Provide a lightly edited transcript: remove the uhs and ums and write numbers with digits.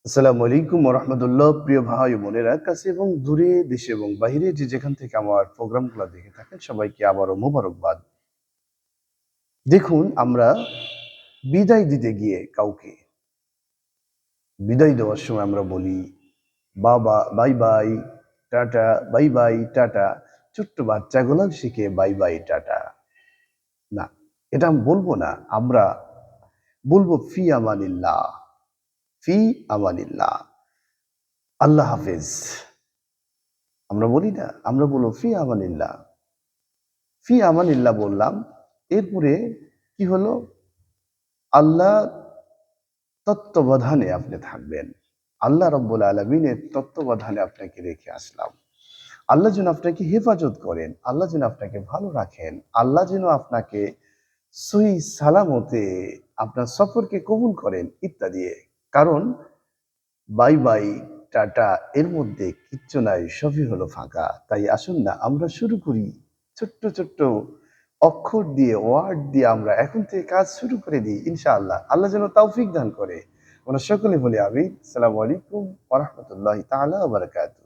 আসসালামু আলাইকুম রহমতুল্লাহ। প্রিয় ভাই ও বোনেরা, কাছে এবং দূরে, দেশে এবং বাইরে যে যেখান থেকে আমার প্রোগ্রামগুলো দেখে থাকেন, সবাইকে আবারও মোবারকবাদ। দেখুন, আমরা বিদায় দিতে গিয়ে কাউকে বিদায় দেওয়ার সময় আমরা বলি বাবা bye bye tata, bye bye tata. ছোট্ট বাচ্চাগুলো শিখে বাই বাই টাটা। না, এটা আমি বলবো না। আমরা বলবো ফি আমানিল্লাহ, ফি আমানিল্লাহ, আল্লাহ হাফেজ। আমরা বলি না, আমরা বলবো ফি আমানিল্লাহ, ফি আমানিল্লাহ বললাম। এরপরে কি হলো? আল্লাহ তত্ত্বাবধানে আপনি থাকবেন। আল্লাহ রাব্বুল আলামিনের তত্ত্বাবধানে আপনাকে রেখে আসলাম। আল্লাহ যেন আপনাকে হেফাজত করেন, আল্লাহ যেন আপনাকে ভালো রাখেন, আল্লাহ যেন আপনাকে সহি সালামতে আপনার সফরকে কবুল করেন ইত্যাদি। কারণ বাই বাই টাটা এর মধ্যে কিচ্ছু নাই, সবই হলো ফাঁকা। তাই আসুন না আমরা শুরু করি ছোট্ট ছোট্ট অক্ষর দিয়ে, ওয়ার্ড দিয়ে আমরা এখন থেকে কাজ শুরু করে দিই ইনশাআল্লাহ। আল্লাহ যেন তৌফিক দান করে। আমরা সকলে বলি আমিন। আসসালামু আলাইকুম ওয়া রাহমাতুল্লাহি তাআলা ওয়া বারাকাতুহু।